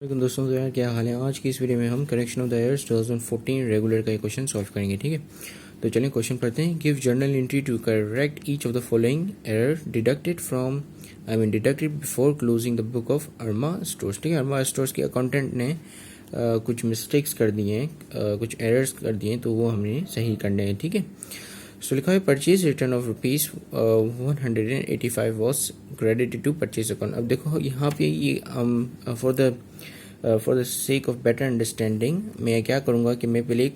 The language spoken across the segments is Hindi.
लेकिन दोस्तों तो यार क्या हाल है। आज की इस वीडियो में हम correction of the errors 2014 regular का एक क्वेश्चन सॉल्व करेंगे। ठीक है, तो चलिए क्वेश्चन पढ़ते हैं। Give journal entry to correct each of the following error deducted before closing the book of Arma stores. ठीक है, अर्मा स्टोर्स के अकाउंटेंट ने कुछ मिस्टेक्स कर दिए हैं, कुछ एरर्स कर दिए हैं, तो वो हमें सही करने हैं। ठीक है, सो लिखा है purchase return of ₹185 was credited to purchase account. अब देखो यहाँ पे ये for the sake of better understanding मैं क्या करूँगा कि मैं पहले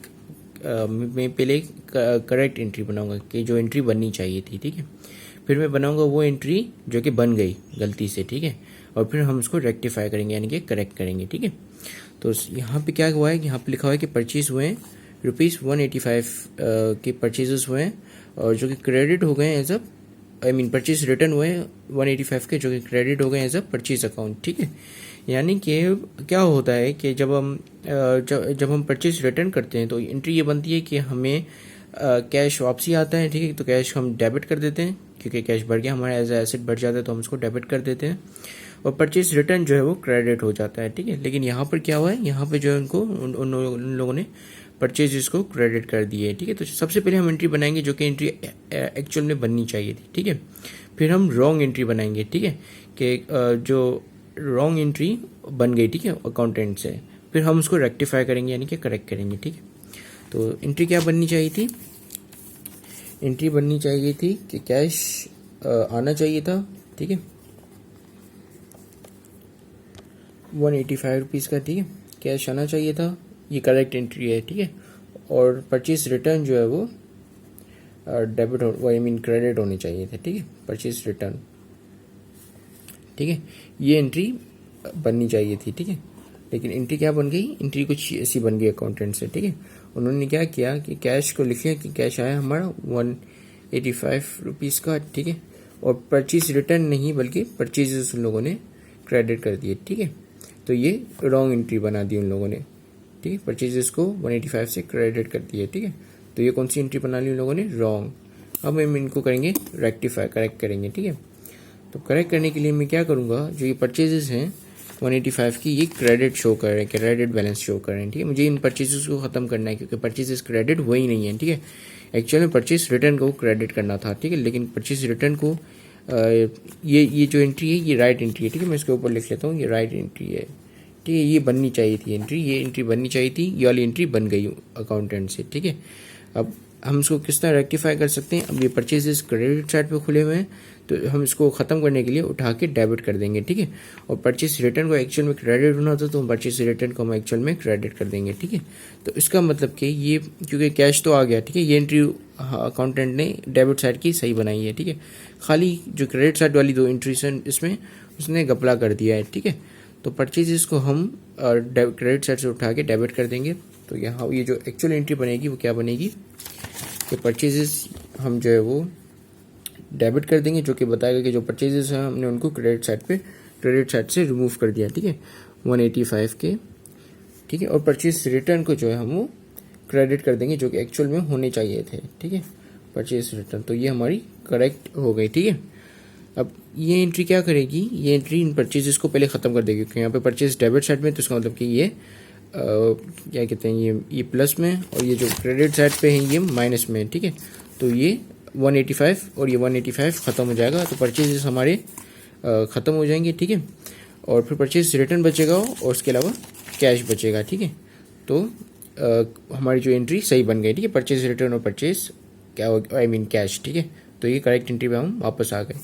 करेक्ट एंट्री बनाऊंगा कि जो एंट्री बननी चाहिए थी। ठीक है, फिर मैं बनाऊंगा वो एंट्री जो कि बन गई गलती से। ठीक है, और फिर हम उसको रेक्टिफाई करेंगे यानी कि करेक्ट करेंगे। ठीक है, तो यहाँ पे क्या हुआ है कि यहाँ पे लिखा हुआ है कि परचेज हुए हैं ₹185 के परचेजेस हुए हैं और जो कि क्रेडिट हो गए एज अ परचेज रिटर्न हुए हैं 185 के, जो कि क्रेडिट हो गए एज अ परचेज अकाउंट। ठीक है, यानी कि क्या होता है कि जब हम परचेज रिटर्न करते हैं तो एंट्री ये बनती है कि हमें कैश वापसी आता है। ठीक है, तो कैश हम डेबिट कर देते हैं क्योंकि कैश बढ़ गया हमारा, एज ए एसेट बढ़ जाता है तो हम उसको डेबिट कर देते हैं और परचेज रिटर्न जो है वो क्रेडिट हो जाता है। ठीक है, लेकिन यहाँ पर क्या हुआ है, यहाँ पे जो है उनको उन लोगों ने परचेजेस को क्रेडिट कर दिए। ठीक है, तो सबसे पहले हम एंट्री बनाएंगे जो कि एंट्री एक्चुअल में बननी चाहिए थी। ठीक है, फिर हम रॉन्ग एंट्री बनाएंगे। ठीक है, कि जो रॉन्ग एंट्री बन गई, ठीक है, अकाउंटेंट से, फिर हम उसको रेक्टिफाई करेंगे यानी कि करेक्ट करेंगे। ठीक है, तो एंट्री क्या बननी चाहिए थी, एंट्री बननी चाहिए थी कि कैश आना चाहिए था। ठीक है, ₹185 का। ठीक है, कैश आना चाहिए था, ये करेक्ट एंट्री है। ठीक है, और परचेज रिटर्न जो है वो डेबिट क्रेडिट होने चाहिए थे। ठीक है, परचेज रिटर्न। ठीक है, ये एंट्री बननी चाहिए थी। ठीक है, लेकिन एंट्री क्या बन गई, एंट्री कुछ ऐसी बन गई अकाउंटेंट से। ठीक है, उन्होंने क्या किया कि कैश को लिख लिया कि कैश आया हमारा ₹185 का। ठीक है, और परचेज रिटर्न नहीं बल्कि परचेजेस उन लोगों ने क्रेडिट कर दिए। ठीक है, तो ये रॉन्ग एंट्री बना दी उन लोगों ने। ठीक है, परचेजेस को 185 से क्रेडिट कर दिए। ठीक है, तो ये कौन सी एंट्री बना ली उन लोगों ने, रॉन्ग। अब हम इनको करेंगे रेक्टिफाई, करेक्ट करेंगे। ठीक है, तो करेक्ट करने के लिए मैं क्या करूँगा, जो ये परचेजेस हैं 185 की, ये क्रेडिट शो कर रहे हैं, क्रेडिट बैलेंस शो कर रहे हैं। ठीक है, मुझे इन परचेजेस को खत्म करना है क्योंकि परचेजेस क्रेडिट हुए ही नहीं है। ठीक है, एक्चुअल में परचेज रिटर्न को क्रेडिट करना था। ठीक है, लेकिन परचेज रिटर्न को ये जो एंट्री है ये राइट एंट्री है। ठीक है, मैं इसके ऊपर लिख लेता हूँ, ये राइट एंट्री है। ठीक है, ये बननी चाहिए थी एंट्री, ये एंट्री बननी चाहिए थी, ये वाली एंट्री बन गई अकाउंटेंट से। ठीक है, अब हम इसको किस तरह रेक्टिफाई कर सकते हैं, अब ये परचेजेस क्रेडिट साइड पे खुले हुए हैं तो हम इसको ख़त्म करने के लिए उठा के डेबिट कर देंगे। ठीक है, और परचेज रिटर्न को एक्चुअल में क्रेडिट होना था तो हम परचेज रिटर्न को हम एक्चुअल में क्रेडिट कर देंगे। ठीक है, तो इसका मतलब कि ये क्योंकि कैश तो आ गया। ठीक है, ये एंट्री अकाउंटेंट ने डेबिट साइड की सही बनाई है। ठीक है, खाली जो क्रेडिट साइड वाली दो एंट्रीज हैं इसमें उसने घपला कर दिया है। ठीक है, तो परचेजेस को हम क्रेडिट साइड से उठा के डेबिट कर देंगे। तो यहाँ ये जो एक्चुअल एंट्री बनेगी वो क्या बनेगी कि परचेजेस हम जो है वो डेबिट कर देंगे, जो कि बताएगा कि जो परचेजेस हैं हमने उनको क्रेडिट साइड से रिमूव कर दिया। ठीक है, 185 के। ठीक है, और परचेज रिटर्न को जो है हम वो क्रेडिट कर देंगे जो कि एक्चुअल में होने चाहिए थे। ठीक है, परचेज रिटर्न, तो ये हमारी करेक्ट हो गई। ठीक है, अब ये एंट्री क्या करेगी, ये एंट्री इन परचेजेस को पहले ख़त्म कर देगी क्योंकि यहाँ पे परचेज डेबिट साइड में, तो इसका मतलब कि ये क्या कहते हैं, ये प्लस में और ये जो क्रेडिट साइड पे है ये माइनस में। ठीक है, तो ये 185 और ये 185 ख़त्म हो जाएगा, तो परचेजेस हमारे ख़त्म हो जाएंगे। ठीक है, और फिर परचेज रिटर्न बचेगा और उसके अलावा कैश बचेगा। ठीक है, तो हमारी जो एंट्री सही बन गई। ठीक है, परचेज रिटर्न और परचेज कैश। ठीक है, तो ये करेक्ट एंट्री पे हम वापस आ गए।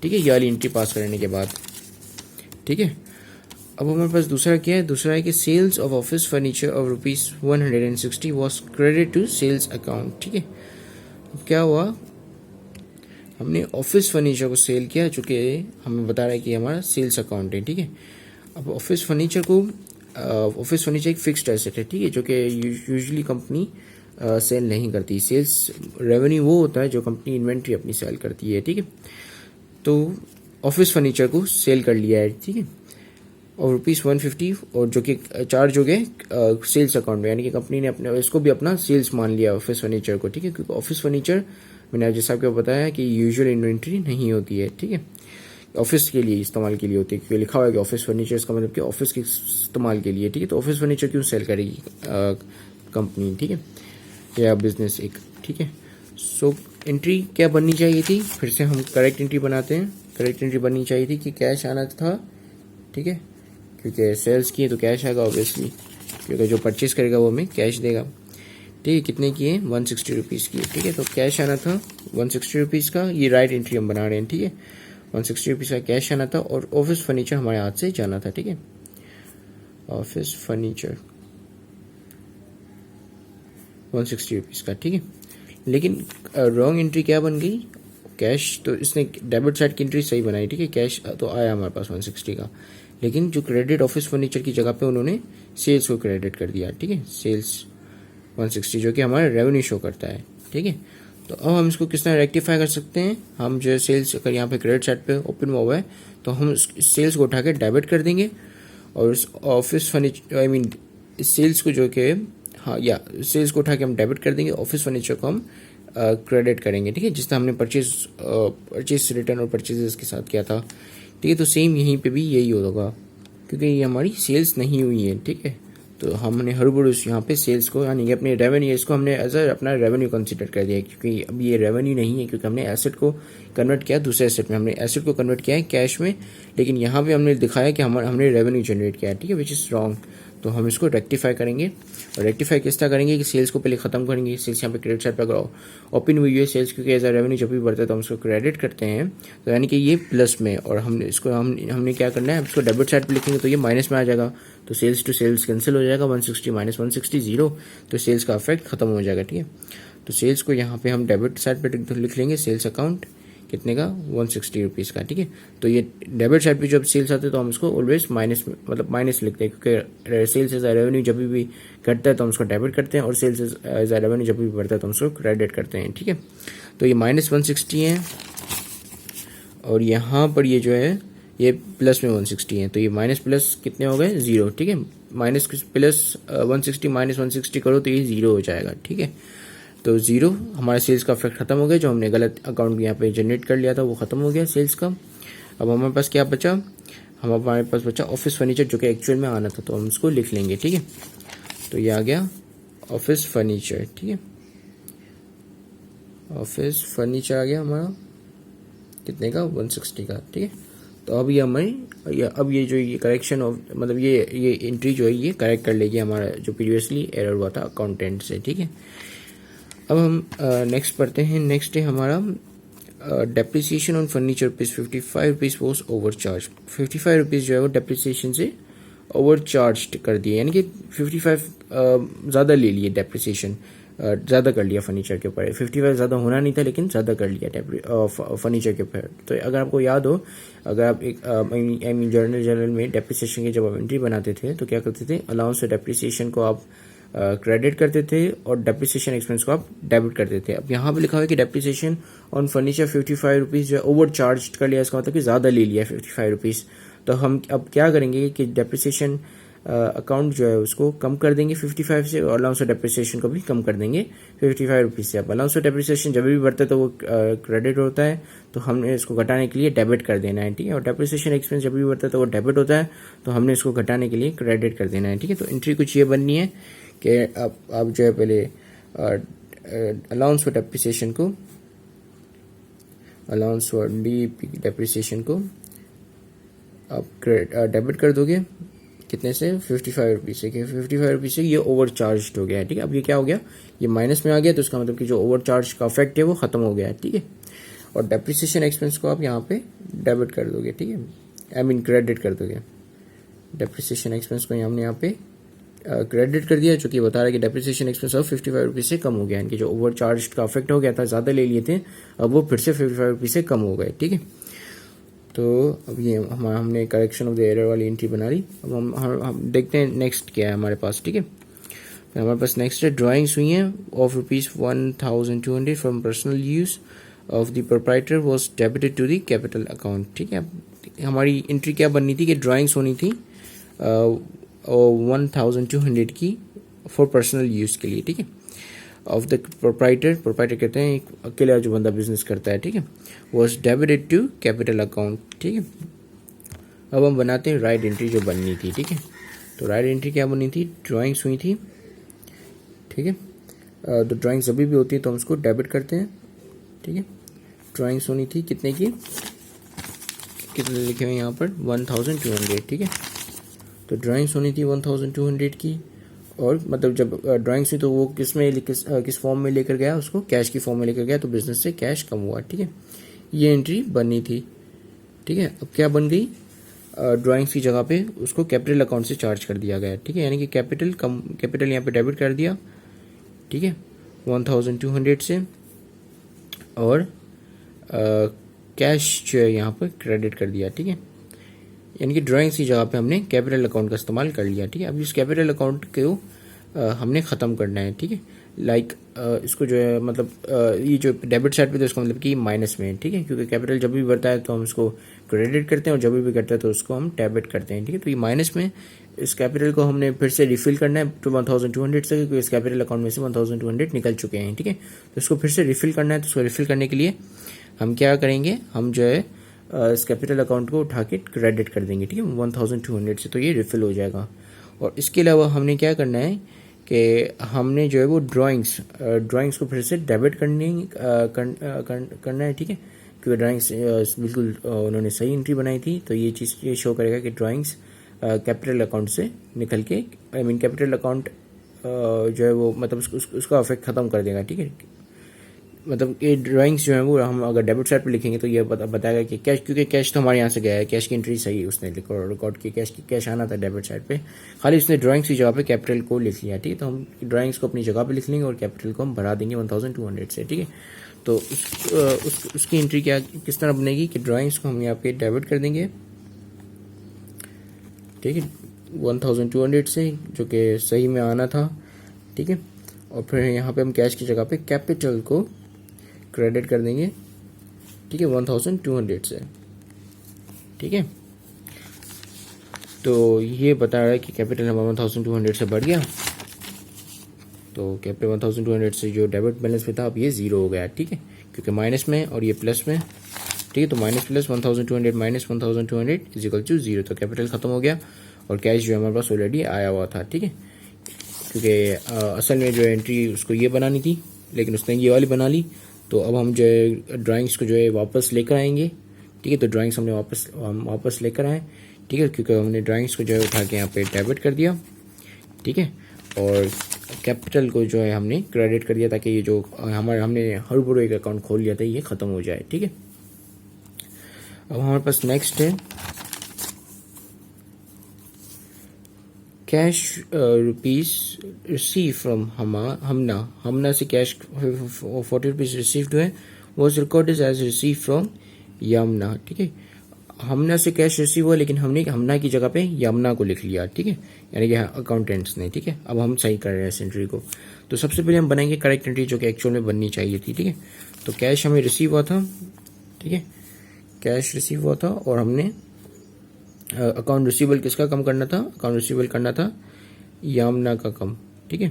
ठीक है, ये वाली एंट्री पास करने के बाद। ठीक है, अब हमारे पास दूसरा क्या है, दूसरा है कि sales of office furniture of ₹160 was credit to sales account. ठीक है, क्या हुआ, हमने ऑफिस फर्नीचर को सेल किया जो कि हमें बता रहा है कि हमारा सेल्स अकाउंट है। ठीक है, अब ऑफिस फर्नीचर एक फिक्स्ड एसेट है। ठीक है, जो कि यूजुअली कंपनी सेल नहीं करती। सेल्स रेवेन्यू वो होता है जो कंपनी इन्वेंट्री अपनी सेल करती है। ठीक है, तो ऑफिस फर्नीचर को सेल कर लिया है। ठीक है, और ₹150 और जो कि चार्ज हो गए सेल्स अकाउंट में, यानी कि कंपनी ने अपने इसको भी अपना सेल्स मान लिया ऑफिस फर्नीचर को। ठीक है, क्योंकि ऑफिस फर्नीचर मैंने जैसा आपको बताया कि यूजुअल इन्वेंट्री नहीं होती है। ठीक है, ऑफिस के लिए इस्तेमाल के लिए होती है, क्योंकि लिखा हुआ है कि ऑफिस फर्नीचर, इसका मतलब कि ऑफिस के इस्तेमाल के लिए, ठीक है। तो ऑफिस फर्नीचर क्यों सेल करेगी कंपनी, ठीक है, या बिजनेस एक, ठीक है। सो एंट्री क्या बननी चाहिए थी, फिर से हम करेक्ट एंट्री बनाते हैं। करेक्ट एंट्री बननी चाहिए थी कि कैश आना था, ठीक है, क्योंकि सेल्स की है तो कैश आएगा ऑब्वियसली, क्योंकि जो परचेज करेगा वो हमें कैश देगा, ठीक है। कितने की है, 160 रुपीज़ की है, ठीक है। तो कैश आना था 160 रुपीज़ का, ये राइट एंट्री हम बना रहे हैं, ठीक है। 160 रुपीज़ का कैश आना था और ऑफिस फर्नीचर हमारे हाथ से जाना था, ठीक है। ऑफिस फर्नीचर 160 रुपीज़ का, ठीक है। लेकिन रॉन्ग एंट्री क्या बन गई, कैश, तो इसने डेबिट साइड की एंट्री सही बनाई, ठीक है। कैश तो आया हमारे पास 160 का, लेकिन जो क्रेडिट ऑफिस फर्नीचर की जगह पे उन्होंने सेल्स को क्रेडिट कर दिया, ठीक है। सेल्स 160 जो कि हमारा रेवेन्यू शो करता है, ठीक है। तो अब हम इसको किस तरह रेक्टिफाई कर सकते हैं, हम जो सेल्स अगर यहाँ पे क्रेडिट साइड पे ओपन हुआ है तो हम सेल्स को उठा के डेबिट कर देंगे और उस office furniture I mean sales को जो कि हाँ या सेल्स को उठा के हम डेबिट कर देंगे, ऑफिस फर्नीचर को हम क्रेडिट करेंगे, ठीक है, जिस तरह हमने परचेज रिटर्न और परचेजेस के साथ किया था, ठीक है। तो सेम यहीं पे भी यही होगा, क्योंकि ये हमारी सेल्स नहीं हुई है, ठीक है। तो हमने हड़बड़ूस यहाँ पे सेल्स को यानी कि अपने रेवेन्यू, इसको हमने एज अपना रेवेन्यू कंसीडर कर दिया, क्योंकि अब ये रेवेन्यू नहीं है, क्योंकि हमने एसेट को कन्वर्ट किया दूसरे एसेट में, हमने एसेट को कन्वर्ट किया है कैश में, लेकिन यहाँ पे हमने दिखाया कि हमने रेवेन्यू जनरेट किया है, ठीक है, विच इज़ रॉन्ग। तो हम इसको रेक्टिफाई करेंगे, और रेक्टिफाई किस तरह करेंगे कि सेल्स को पहले खत्म करेंगे। सेल्स यहाँ पे क्रेडिट साइड पर ओपन हुई है सेल्स, क्योंकि एज अ रेवेन्यू जब भी बढ़ता है तो हम उसको क्रेडिट करते हैं, तो यानी कि ये प्लस में, और हमने इसको हमने क्या करना है, इसको डेबिट साइड पे लिखेंगे तो ये माइनस में आ जाएगा, तो सेल्स टू सेल्स कैंसिल हो जाएगा, 160 माइनस 160 0, तो सेल्स का इफेक्ट खत्म हो जाएगा, ठीक है। तो सेल्स को यहाँ पे हम डेबिट साइड पे लिख लेंगे, सेल्स अकाउंट कितने का, 160 रुपीज़ का, ठीक है। तो ये डेबिट साइड पे जब सेल्स आते हैं तो हम इसको ऑलवेज माइनस मतलब माइनस लिखते हैं, क्योंकि सेल्स एज अ रेवेन्यू जब भी घटता है तो हम उसको डेबिट करते हैं, और सेल्स एज अ रेवेन्यू जब भी बढ़ता है तो हम उसको क्रेडिट करते हैं, ठीक है। तो ये माइनस 160 है, और यहाँ पर ये जो है ये प्लस में 160 है, तो ये माइनस प्लस कितने हो गए, 0, ठीक है। माइनस प्लस 160 माइनस 160 करो तो ये 0 हो जाएगा, ठीक है। तो 0 हमारे सेल्स का इफेक्ट खत्म हो गया, जो हमने गलत अकाउंट यहाँ पे जनरेट कर लिया था वो खत्म हो गया सेल्स का। अब हमारे पास क्या बचा, हमारे पास बचा ऑफिस फर्नीचर, जो कि एक्चुअल में आना था, तो हम उसको लिख लेंगे, ठीक है। तो ये आ गया ऑफिस फर्नीचर, ठीक है। ऑफिस फर्नीचर आ गया हमारा कितने का, 160 का, ठीक है। तो अब ये हमारी अब ये जो ये करेक्शन ऑफ मतलब ये एंट्री जो है ये करेक्ट कर लेगी हमारा जो प्रीवियसली एरर हुआ था अकाउंटेंट से, ठीक है। अब हम नेक्स्ट पढ़ते हैं। नेक्स्ट है हमारा depreciation on furniture rupees 55 rupees was over charge. 55 rupees जो है वो डेप्रिसिएशन से ओवर चार्ज कर दिए, यानी कि 55 ज़्यादा ले लिए, डेप्रिसिएशन ज़्यादा कर लिया फर्नीचर के ऊपर। 55 ज़्यादा होना नहीं था, लेकिन ज़्यादा कर लिया फर्नीचर के ऊपर। तो अगर आपको याद हो, अगर आप एक आई मीन जर्नल में डेप्रिसिएशन की जब आप एंट्री बनाते थे तो क्या करते थे, अलाउंस से डेप्रिसिएशन को आप क्रेडिट करते थे और डेप्रिसिएशन एक्सपेंस को आप डेबिट करते थे। अब यहाँ पे लिखा हुआ है कि डेप्रिसिएशन ऑन फर्नीचर 55 रुपीज़ जो ओवर चार्ज कर लिया, इसका मतलब कि ज़्यादा ले लिया 55 रुपीज़। तो हम अब क्या करेंगे कि डेप्रिसिएशन अकाउंट जो है उसको कम कर देंगे 55 से, और अलाउंस ऑफ डेप्रिसिएशन को भी कम कर देंगे 55 रुपीज़ से। अब अलाउंस ऑफ डेप्रिसिएशन जब भी बढ़ता है तो वो क्रेडिट होता है, तो हमने इसको घटाने के लिए डेबिट कर देना है, ठीक है। और डेप्रिसिएशन एक्सपेंस जब भी बढ़ता है तो वो डेबिट होता है, तो हमने इसको घटाने के लिए क्रेडिट कर देना है, ठीक है। तो एंट्री कुछ ये बननी है कि आप जो है पहले अलाउंस फॉर डेप्रिसिएशन को, अलाउंस फॉर डेप्रिसिएशन को आप डेबिट कर दोगे कितने से, 55 रुपीज़ से, कि 55 रुपीज़ से ये ओवर चार्ज हो गया है, ठीक है। अब ये क्या हो गया, ये माइनस में आ गया, तो इसका मतलब कि जो ओवर चार्ज का इफेक्ट है वो खत्म हो गया है, ठीक है। और डेप्रिसिएशन एक्सपेंस को आप यहाँ पे डेबिट कर दोगे, ठीक है, आई मीन क्रेडिट कर दोगे। डेप्रिसिएशन एक्सपेंस को हमने यहाँ पे क्रेडिट कर दिया, जो कि बता रहा है कि डेप्रिसिएशन एक्सपेंस अब 55 रुपीज़ से कम हो गया, यानी कि जो ओवर चार्ज का इफेक्ट हो गया था, ज़्यादा ले लिए थे, अब वो फिर से 55 रुपीज़ से कम हो गए, ठीक है। तो अब ये हमने करेक्शन ऑफ द एरर वाली एंट्री बना ली। अब हम देखते हैं नेक्स्ट क्या है हमारे पास, ठीक है। तो हमारे पास नेक्स्ट है ड्राइंग्स हुई हैं of ₹1200 from personal use of the proprietor was debited to the capital account, ठीक है। हमारी एंट्री क्या बननी थी कि ड्राइंग्स होनी थी 1200 की फॉर पर्सनल यूज़ के लिए, ठीक है। ऑफ द प्रोप्राइटर कहते हैं एक अकेला जो बंदा बिजनेस करता है, ठीक है, was debited to capital account, ठीक है। अब हम बनाते हैं राइट एंट्री जो बननी थी, ठीक है। तो राइट एंट्री क्या बनी थी, ड्राइंग्स हुई थी, ठीक है। तो ड्राइंग्स अभी भी होती है तो हम उसको डेबिट करते हैं, ठीक है। ड्राइंग्स होनी थी कितने की, कितने लिखे हुए यहाँ पर 1200, ठीक है। तो ड्राइंग्स होनी थी 1200 की, और मतलब जब ड्राइंग्स हुई तो वो किस फॉर्म में लेकर गया, उसको कैश की फॉर्म में लेकर गया, तो बिजनेस से कैश कम हुआ, ठीक है। ये एंट्री बननी थी, ठीक है। अब क्या बन गई, ड्राइंग्स की जगह पे उसको कैपिटल अकाउंट से चार्ज कर दिया गया, ठीक है। यानी कि कैपिटल यहाँ पे डेबिट कर दिया, ठीक है, 1200 से, और कैश जो है यहाँ पर क्रेडिट कर दिया, ठीक है। यानी कि ड्राइंग्स की जगह पे हमने कैपिटल अकाउंट का इस्तेमाल कर लिया, ठीक है। अब इस कैपिटल अकाउंट को हमने ख़त्म करना है, ठीक है। लाइक इसको जो है मतलब ये जो डेबिट साइड पे तो इसका मतलब कि माइनस में है, ठीक है, क्योंकि कैपिटल जब भी बढ़ता है तो हम इसको क्रेडिट करते हैं और जब भी घटता है तो उसको हम डेबिट करते हैं, ठीक है। तो ये माइनस में इस कैपिटल को हमने फिर से रिफिल करना है टू 1200 से, क्योंकि इस कैपिटल अकाउंट में से 1200 निकल चुके हैं, ठीक है। तो इसको फिर से रिफिल करना है, तो उसको रिफिल करने के लिए हम क्या करेंगे, हम जो है इस कैपिटल अकाउंट को उठा के क्रेडिट कर देंगे, ठीक है, 1200 से, तो ये रिफिल हो जाएगा। और इसके अलावा हमने क्या करना है कि हमने जो है वो ड्राइंग्स को फिर से डेबिट करना है, ठीक है, क्योंकि ड्राइंग्स बिल्कुल उन्होंने सही एंट्री बनाई थी, तो ये चीज़ ये शो करेगा कि ड्राइंग्स कैपिटल अकाउंट से निकल के कैपिटल अकाउंट जो है वो मतलब उसका इफेक्ट ख़त्म कर देगा, ठीक है। मतलब ये ड्राइंग्स जो है वो हम अगर डेबिट साइड पे लिखेंगे तो ये बताएगा कि कैश, क्योंकि कैश तो हमारे यहाँ से गया है, कैश की एंट्री सही उसने रिकॉर्ड की, कैश आना था डेबिट साइड पे, खाली उसने ड्राइंग्स की जगह पे कैपिटल को लिख लिया, ठीक है। तो हम ड्राइंग्स को अपनी जगह पे लिख लेंगे और कैपिटल को हम बढ़ा देंगे 1200 से, ठीक है। तो उसकी एंट्री क्या किस तरह बनेगी कि ड्राइंग्स को हम यहाँ पे डेबिट कर देंगे, ठीक है, 1200 से, जो कि सही में आना था, ठीक है। और फिर यहाँ पे हम कैश की जगह पे कैपिटल को क्रेडिट कर देंगे, ठीक है, 1200 से, ठीक है। तो ये बता रहा है कि कैपिटल हमारा 1200 से बढ़ गया, तो कैपिटल 1200 से जो डेबिट बैलेंस पे था अब ये जीरो हो गया, ठीक है, क्योंकि माइनस में और ये प्लस में, ठीक है। तो minus plus 1200 minus 1200 is equal to zero, तो कैपिटल खत्म हो गया और कैश जो हमारे पास ऑलरेडी आया हुआ था, ठीक है। क्योंकि असल में जो एंट्री उसको ये बनानी थी, लेकिन उसने ये वाली बना ली, तो अब हम जो है ड्राइंग्स को जो है वापस लेकर आएंगे, ठीक है। तो ड्राइंग्स हमने वापस लेकर आए, ठीक है, क्योंकि हमने ड्राइंग्स को जो है उठा के यहाँ पे डेबिट कर दिया, ठीक है, और कैपिटल को जो है हमने क्रेडिट कर दिया, ताकि ये जो हमने हर बुरो एक अकाउंट खोल लिया था ये ख़त्म हो जाए, ठीक है। अब हमारे पास नेक्स्ट है cash rupees receive from Hamna से कैश 40 रुपीज रिसीव्ड हुए, was recorded as receive from Yamuna, ठीक है। हमना से कैश रिसीव हुआ, लेकिन हमने हमना की जगह पे यमुना को लिख लिया, ठीक है, यानी कि अकाउंटेंट्स ने, ठीक है। अब हम सही कर रहे हैं इस एंट्री को। तो सबसे पहले हम बनाएंगे करेक्ट एंट्री जो कि एक्चुअल में बननी चाहिए थी, ठीक है। तो कैश हमें रिसीव हुआ था, ठीक है, कैश रिसीव हुआ था, और हमने अकाउंट रिसीवेबल किसका कम करना था, अकाउंट रिसीवेबल करना था यमुना का कम, ठीक है,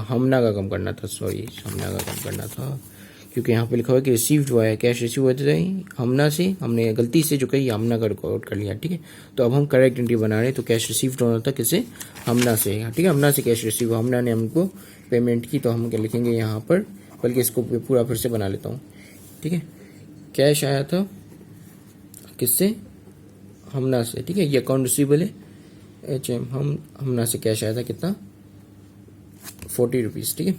हमना का कम करना था, सॉरी हमना का कम करना था, क्योंकि यहाँ पे लिखा हुआ है कि रिसीव्ड हुआ है, कैश रिसीव हुए थे हमना से, हमने गलती से जो कही यमुना का रिकॉर्ड कर लिया, ठीक है। तो अब हम करेक्ट एंट्री बना रहे हैं, तो कैश रिसीव्ड होना था किससे, हमना से, ठीक है, हमना से कैश रिसीव, हमना ने हमको पेमेंट की, तो हम क्या लिखेंगे यहाँ पर, बल्कि इसको पूरा फिर से बना लेता हूँ, ठीक है। कैश आया था किससे, हमना से, ठीक है, ये अकाउंट रिसीवेबल है, हमना से कैश आया था कितना, 40 रुपीज़, ठीक है।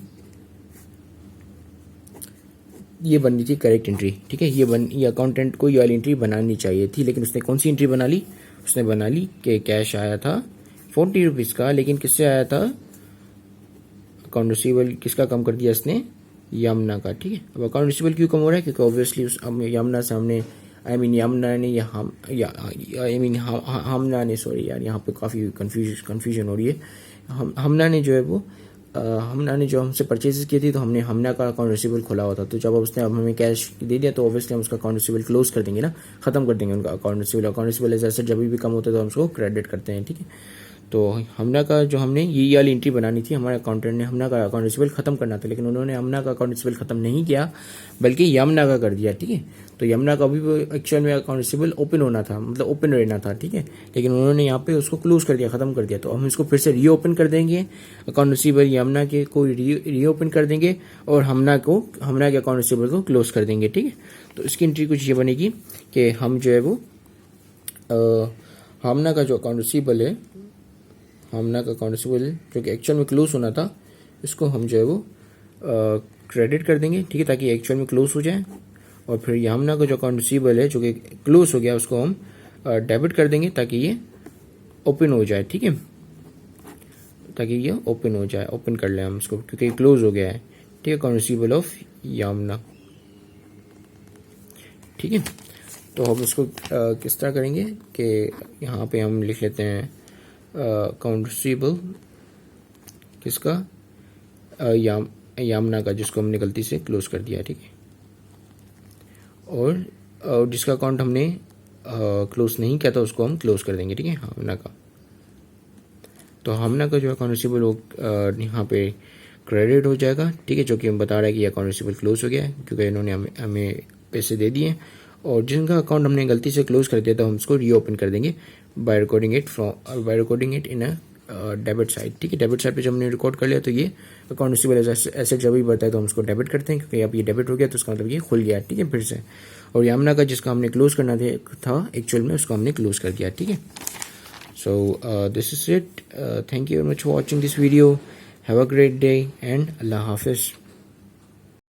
ये बननी थी करेक्ट एंट्री, ठीक है। ये अकाउंटेंट को ये वाली एंट्री बनानी चाहिए थी, लेकिन उसने कौन सी एंट्री बना ली, उसने बना ली कि कैश आया था 40 रुपीज़ का, लेकिन किससे आया था, अकाउंट रिसीवेबल किसका कम कर दिया इसने, यमुना का, ठीक है। अब अकाउंट रिसीवेबल क्यों कम हो रहा है, क्योंकि ऑब्वियसली उस यमुना से हमने यमुना ने या हमना ने, सॉरी यार यहाँ पे काफ़ी कन्फ्यूजन हो रही है, हमना ने जो है वो हमना ने जो हमसे परचेजेस की थी, तो हमने हमना का अकाउंट रिसीवेबल खोला हुआ था, तो जब उसने अब हमें कैश दे दिया तो ऑब्वियसली हम उसका अकाउंट रिसीवेबल क्लोज कर देंगे ना, खत्म कर देंगे उनका अकाउंट रिसीवेबल जैसे जब भी कम होता है तो हम उसको क्रेडिट करते हैं, ठीक है। तो हमना का जो हमने ये वाली एंट्री बनानी थी, हमारे अकाउंटेंट ने हमना का अकाउंट रिसीवेबल खत्म करना था, लेकिन उन्होंने हमना का अकाउंट रिसीवेबल खत्म नहीं किया बल्कि यमुना का कर दिया। ठीक है, तो यमुना का भी एक्चुअल में अकाउंट रिसीवेबल ओपन होना था, मतलब ओपन रहना था। ठीक है, लेकिन उन्होंने यहाँ पे उसको क्लोज कर दिया, खत्म कर दिया। तो हम इसको फिर से रीओपन कर देंगे, अकाउंट रिसीवेबल यमुना के को रीओपन कर देंगे और हमना के अकाउंट रिसीवेबल को क्लोज कर देंगे। ठीक है, तो इसकी एंट्री कुछ ये बनेगी कि हम जो है वो हमना का जो अकाउंट रिसीवेबल है, हमना का अकाउंट रिसीवेबल जो कि एक्चुअल में क्लोज होना था, इसको हम जो है वो क्रेडिट कर देंगे। ठीक है, ताकि एक्चुअल में क्लोज हो जाए। और फिर यमुना का जो अकाउंट रिसीवेबल है जो कि क्लोज हो गया, उसको हम डेबिट कर देंगे ताकि ये ओपन हो जाए। ठीक है, ताकि ये ओपन हो जाए, ओपन कर लें हम इसको, क्योंकि क्लोज हो गया है। ठीक है, अकाउंट रिसीवेबल ऑफ यमुना। ठीक है, तो हम इसको किस तरह करेंगे कि यहाँ पे हम लिख लेते हैं अकाउंट रिसीवेबल किसका, यमुना का, जिसको हमने गलती से क्लोज कर दिया। ठीक है, और जिसका अकाउंट हमने क्लोज नहीं किया था उसको हम क्लोज कर देंगे। ठीक है, हमना का। तो हमना का जो अकाउंट रिसीवेबल वो यहाँ पे क्रेडिट हो जाएगा। ठीक है, जो कि हम बता रहा है कि अकाउंट रिसीवेबल क्लोज हो गया है, क्योंकि इन्होंने हमें पैसे दे दिए। और जिनका अकाउंट हमने गलती से क्लोज कर दिया था, हम उसको रीओपन कर देंगे by recording it in a debit side. ठीक है, डेबिट साइड पे जब हमने रिकॉर्ड कर लिया तो ये अकाउंट रिसीवेबल एसेट जब भी बढ़ता है तो हम उसको डेबिट करते हैं, क्योंकि अब ये डेबिट हो गया तो उसका मतलब ये खुल गया। ठीक है, फिर से। और यमुना का जिसका हमने क्लोज करना था एक्चुअल में, उसको हमने क्लोज कर दिया। ठीक है, so this is it. Thank you very much for watching this video. Have a great day and अल्लाह हाफिज़।